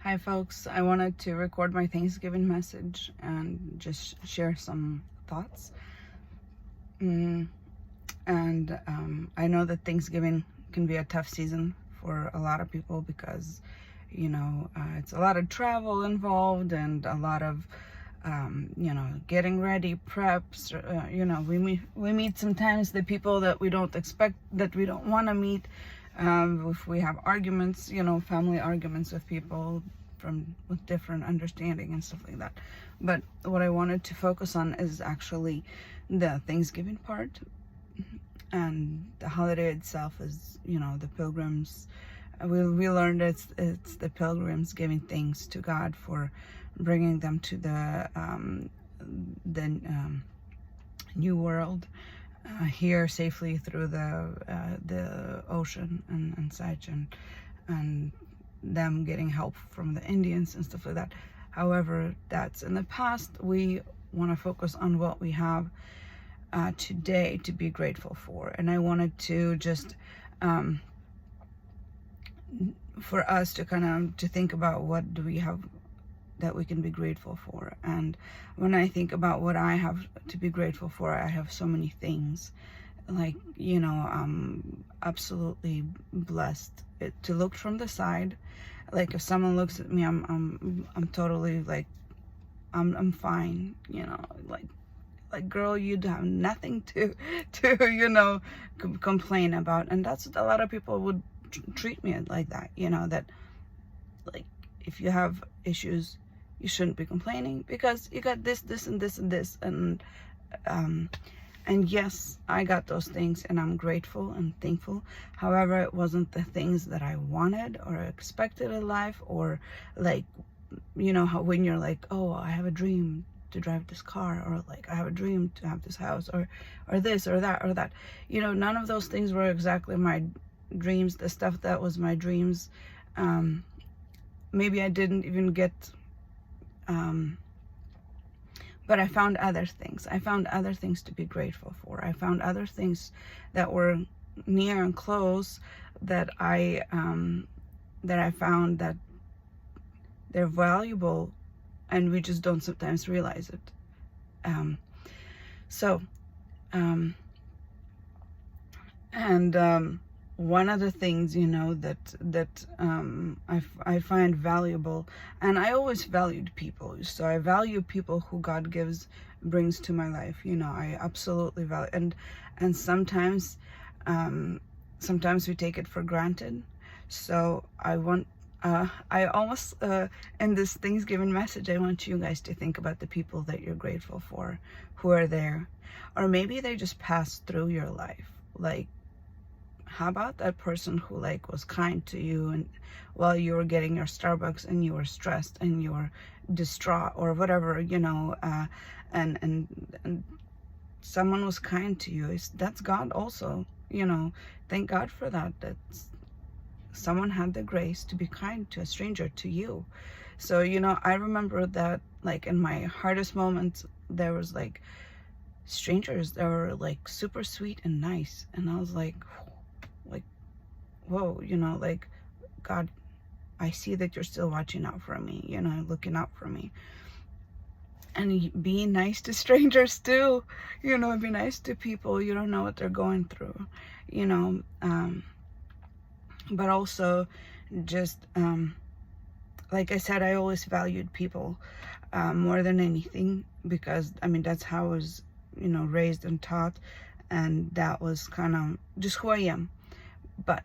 Hi folks, I wanted to record my Thanksgiving message and just share some thoughts. I know that Thanksgiving can be a tough season for a lot of people because, it's a lot of travel involved and a lot of, getting ready, preps. We meet sometimes the people that we don't expect, that we don't want to meet. If we have arguments, family arguments with people with different understanding and stuff like that. But what I wanted to focus on is actually the Thanksgiving part, and the holiday itself is, the pilgrims. We learned it's the pilgrims giving thanks to God for bringing them to the new world, here safely through the ocean and such, and them getting help from the Indians and stuff like that. However, that's in the past. We want to focus on what we have today to be grateful for. And I wanted to just for us to to think about what do we have that we can be grateful for. And when I think about what I have to be grateful for, I have so many things. Like, I'm absolutely blessed to look from the side. Like, if someone looks at me, I'm totally like, I'm fine, like girl, you'd have nothing to complain about. And that's what a lot of people would treat me like, that that, like, if you have issues, you shouldn't be complaining because you got this and this and this. And yes, I got those things and I'm grateful and thankful. However, it wasn't the things that I wanted or expected in life, or like, how when you're like, oh, I have a dream to drive this car, or like, I have a dream to have this house, or this or that or that. None of those things were exactly my dreams. The stuff that was my dreams, maybe I didn't even get, but I found other things. I found other things to be grateful for. I found other things that were near and close that I found that they're valuable, and we just don't sometimes realize it. One of the things, that I find valuable, and I always valued people. So I value people who God brings to my life. I absolutely value, and sometimes we take it for granted. So I almost, in this Thanksgiving message, I want you guys to think about the people that you're grateful for, who are there, or maybe they just passed through your life. Like, how about that person who was kind to you and while you were getting your Starbucks and you were stressed and you were distraught or whatever, and someone was kind to you. That's God also, thank God for that. Someone had the grace to be kind to a stranger, to you. So, I remember that, like, in my hardest moments, there was strangers that were super sweet and nice. And I was like, whoa, God, I see that you're still watching out for me, looking out for me. And being nice to strangers too, be nice to people. You don't know what they're going through, but also just, like I said, I always valued people more than anything, because that's how I was, raised and taught, and that was kind of just who I am. But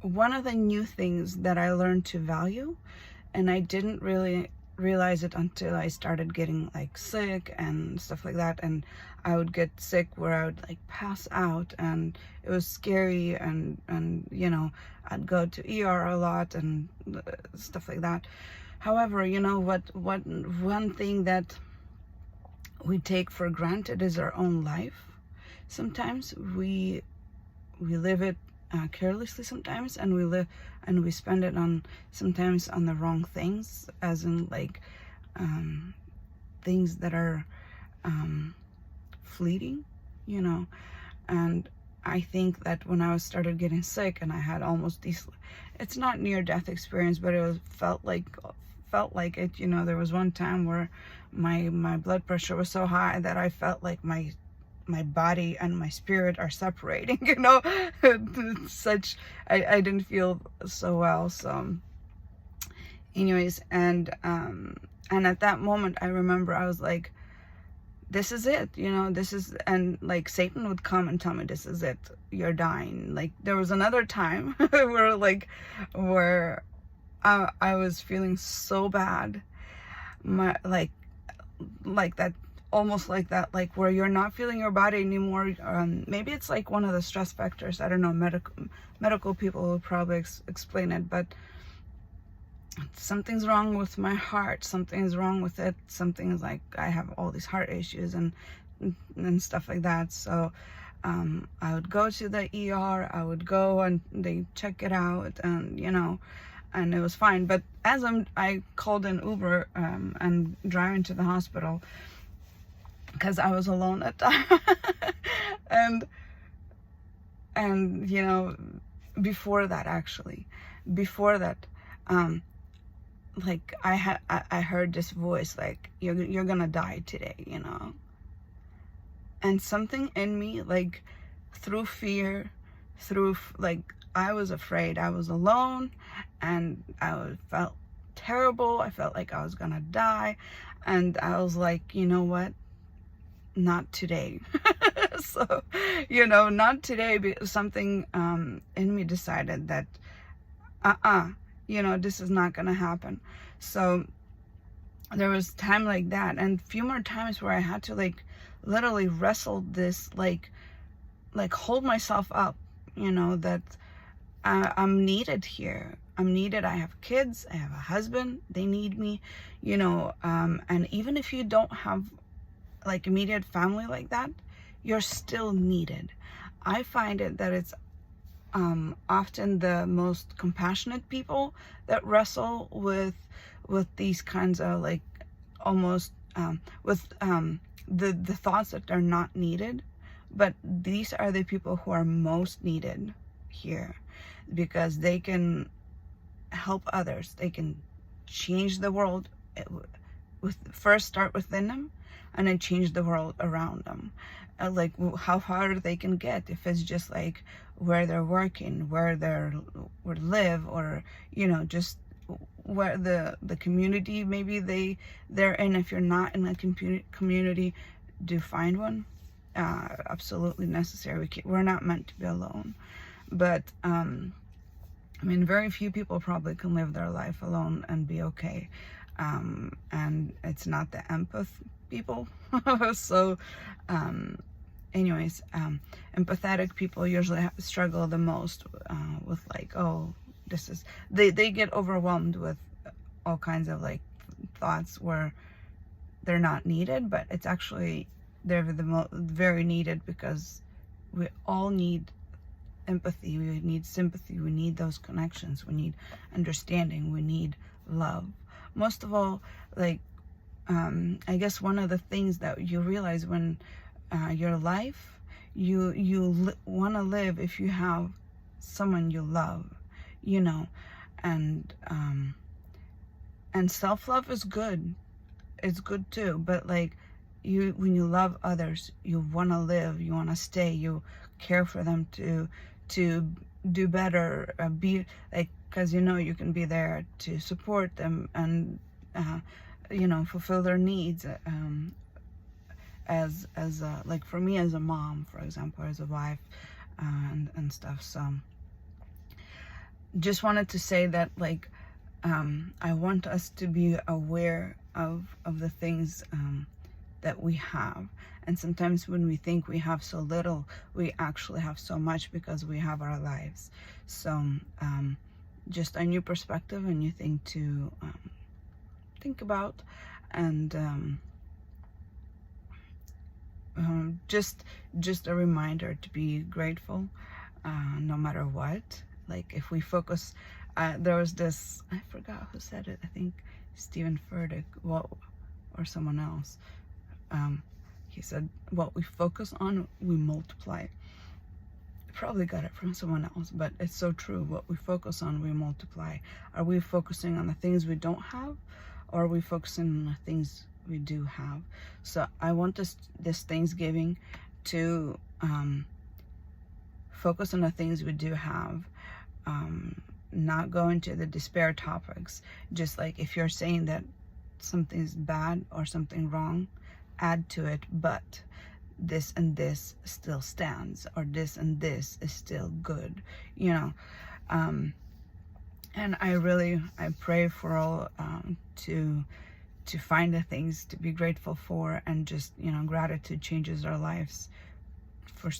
one of the new things that I learned to value, and I didn't really realize it until I started getting sick and stuff like that, and I would get sick where I would pass out, and it was scary, and I'd go to ER a lot and stuff like that. However, one thing that we take for granted is our own life. Sometimes we live it carelessly sometimes, and we spend it sometimes on the wrong things, as in things that are fleeting, and I think that when I started getting sick and I had almost these, it's not near death experience, but it was felt like it, you know. There was one time where my blood pressure was so high that I felt like my body and my spirit are separating, you know. Such, I didn't feel so well. So anyways, and at that moment I remember I was like, this is it, you know, this is, and like Satan would come and tell me, this is it, you're dying. Like there was another time where I was feeling so bad, my like that, almost like that, like where you're not feeling your body anymore. Maybe it's like one of the stress factors, I don't know, medical people will probably explain it, but something's wrong with my heart, something's wrong with it, something's like, I have all these heart issues and stuff like that. So I would go to the ER, I would go and they check it out, and you know, and it was fine. But as I called an Uber and driving to the hospital, because I was alone at time, and you know, before that, like I heard this voice like, you're gonna die today, you know. And something in me, like through fear, like I was afraid, I was alone, and I felt terrible, I felt like I was gonna die, and I was like, you know what, not today. So, you know, not today, because something in me decided that you know, this is not gonna happen. So there was time like that, and a few more times where I had to like literally wrestle this, like hold myself up, you know, that I'm needed here, I'm needed, I have kids, I have a husband, they need me, you know. And even if you don't have like immediate family like that, you're still needed. I find it that it's often the most compassionate people that wrestle with these kinds of like almost with the thoughts that they're not needed. But these are the people who are most needed here, because they can help others, they can change the world with first start within them, and then change the world around them. Like how far they can get, if it's just like where they're working, where live, or you know, just where the community maybe they're in. If you're not in a community, do find one. Absolutely necessary. We're not meant to be alone. But I mean, very few people probably can live their life alone and be okay. And it's not the empath people. So anyways, empathetic people usually struggle the most with like, oh, this is, they get overwhelmed with all kinds of like thoughts where they're not needed, but it's actually they're very needed, because we all need empathy, we need sympathy, we need those connections, we need understanding, we need love. Most of all, like I guess one of the things that you realize when your life, you want to live if you have someone you love, you know. And self-love is good, it's good too, but like when you love others, you want to live, you want to stay, you care for them to do better, be like, because you know you can be there to support them and you know, fulfill their needs, as like for me as a mom, for example, as a wife, and stuff. So just wanted to say that, like, I want us to be aware of the things that we have. And sometimes when we think we have so little, we actually have so much, because we have our lives. So just a new perspective, a new thing to think about, and just a reminder to be grateful no matter what. Like if we focus, there was this, I forgot who said it, I think Stephen Furtick, or someone else. He said, what we focus on, we multiply. probably got it from someone else, but it's so true. What we focus on, we multiply. Are we focusing on the things we don't have, or are we focusing on the things we do have? So I want this Thanksgiving to focus on the things we do have, not go into the despair topics. Just like if you're saying that something's bad or something wrong, add to it, but this and this still stands, or this and this is still good, you know. And I pray for all to find the things to be grateful for, and just, you know, gratitude changes our lives for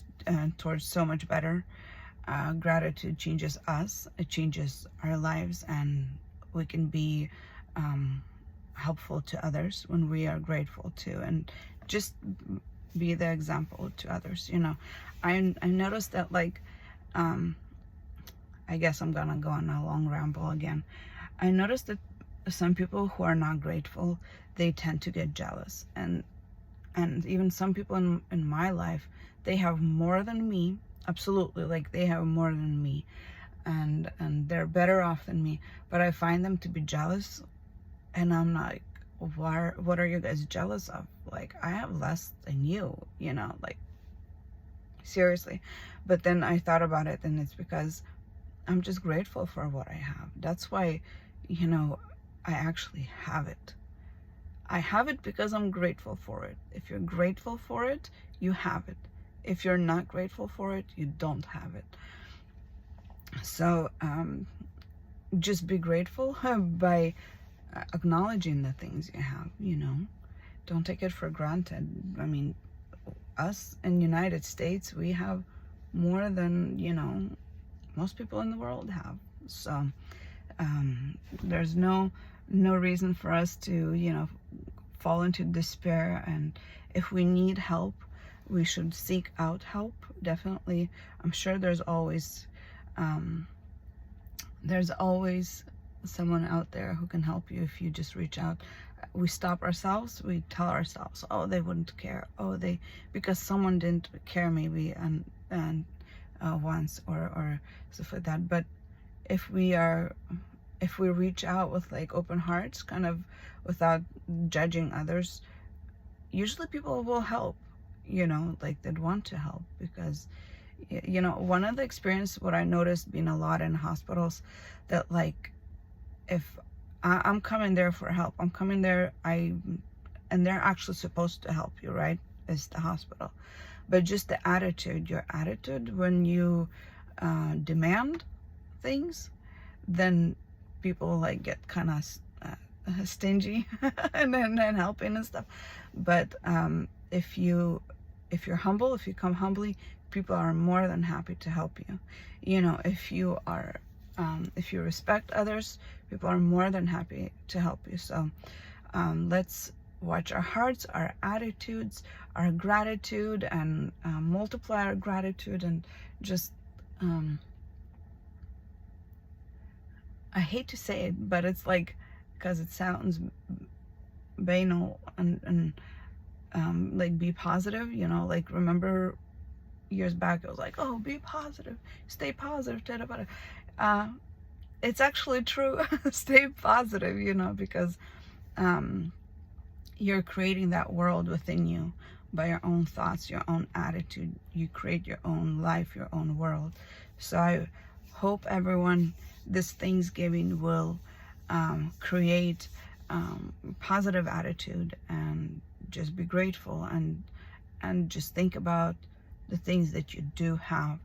towards so much better. Gratitude changes us, it changes our lives, and we can be helpful to others when we are grateful too, and just be the example to others, you know. I noticed that, like, I guess I'm gonna go on a long ramble again. I noticed that some people who are not grateful, they tend to get jealous, and even some people in my life, they have more than me, absolutely, like they have more than me, and they're better off than me, but I find them to be jealous, and I'm like, what are you guys jealous of? Like, I have less than you, you know, like, seriously. But then I thought about it, and it's because I'm just grateful for what I have. That's why, you know, I actually have it. I have it because I'm grateful for it. If you're grateful for it, you have it. If you're not grateful for it, you don't have it. So just be grateful by acknowledging the things you have, you know. Don't take it for granted. I mean, us in the United States, we have more than, you know, most people in the world have. So there's no reason for us to, you know, fall into despair. And if we need help, we should seek out help, definitely. I'm sure there's always someone out there who can help you if you just reach out. We stop ourselves, we tell ourselves, oh, they wouldn't care, oh, because someone didn't care maybe and once or stuff like that. But if we reach out with like open hearts, kind of without judging others, usually people will help, you know, like they'd want to help. Because, you know, one of the experience, what I noticed being a lot in hospitals, that like, if I'm coming there for help, I'm coming there, and they're actually supposed to help you, right? It's the hospital. But just the attitude, your attitude when you demand things, then people like get kind of stingy and then helping and stuff. But if you're humble, if you come humbly, people are more than happy to help you. You know, if you respect others, people are more than happy to help you. So let's watch our hearts, our attitudes, our gratitude, and multiply our gratitude. And just I hate to say it, but it's like, because it sounds banal, and like, be positive, you know. Like, remember years back, it was like, oh, be positive, stay positive, it's actually true. Stay positive, you know, because you're creating that world within you by your own thoughts, your own attitude. You create your own life, your own world. So I hope everyone this Thanksgiving will create positive attitude, and just be grateful, and just think about the things that you do have.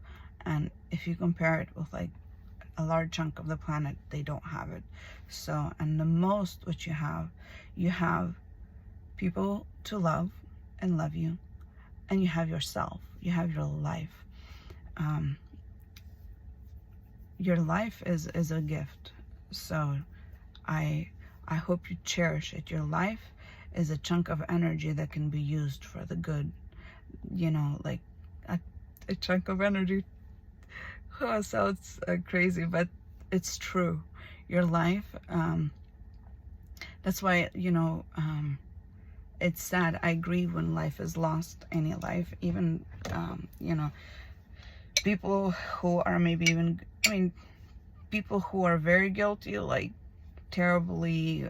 And if you compare it with like a large chunk of the planet, they don't have it. So, and the most what you have people to love and love you, and you have yourself, you have your life. Your life is a gift. So I hope you cherish it. Your life is a chunk of energy that can be used for the good, you know, like a chunk of energy. Oh, sounds crazy, but it's true. Your life, that's why, you know, it's sad. I grieve when life is lost, any life, even, you know, people who are maybe even, I mean, people who are very guilty, like terribly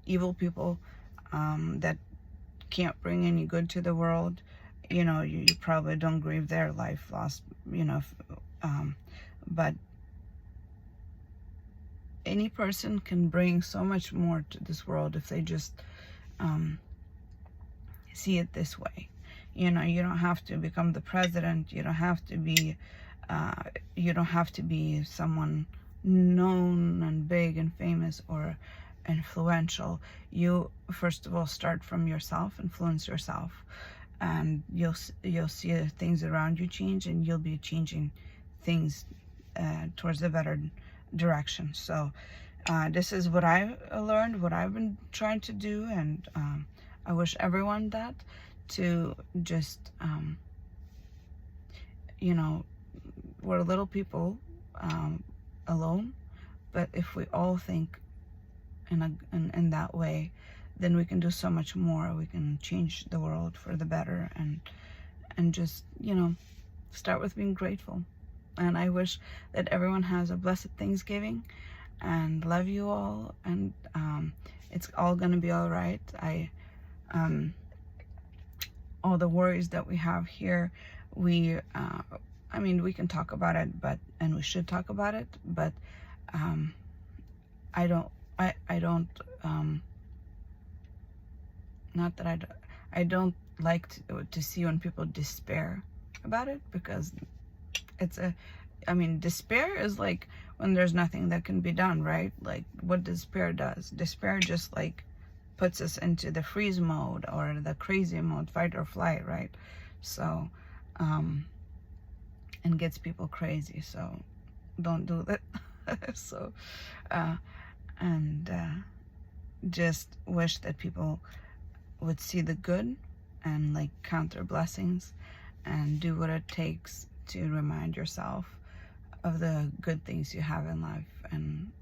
evil people that can't bring any good to the world, you know, you probably don't grieve their life lost, you know, but any person can bring so much more to this world if they just see it this way. You know, you don't have to become the president. You don't have to be someone known and big and famous or influential. You first of all start from yourself, influence yourself, and you'll see things around you change, and you'll be changing things towards a better direction. So this is what I learned, what I've been trying to do, and I wish everyone that, to just you know, we're little people alone, but if we all think in that way, then we can do so much more. We can change the world for the better, and just, you know, start with being grateful. And I wish that everyone has a blessed Thanksgiving, and love you all, and it's all gonna be all right. All the worries that we have here, I mean, we can talk about it, and we should talk about it, but I don't not that I don't like to see when people despair about it, because I mean, despair is like when there's nothing that can be done, right? Like what despair does. Despair just like puts us into the freeze mode or the crazy mode, fight or flight, right? So, and gets people crazy. So don't do that. So, just wish that people would see the good and like count their blessings and do what it takes to remind yourself of the good things you have in life, and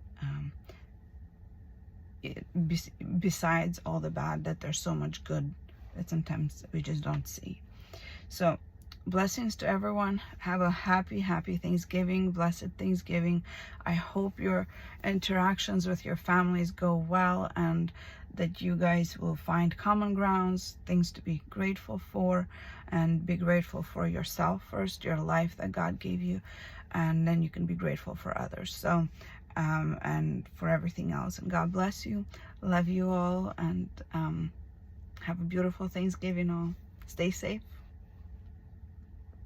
besides all the bad, that there's so much good that sometimes we just don't see. So blessings to everyone. Have a happy Thanksgiving, blessed Thanksgiving. I hope your interactions with your families go well, and that you guys will find common grounds, things to be grateful for, and be grateful for yourself first, your life that God gave you, and then you can be grateful for others. So and for everything else. And God bless you. Love you all, and have a beautiful Thanksgiving all. Stay safe.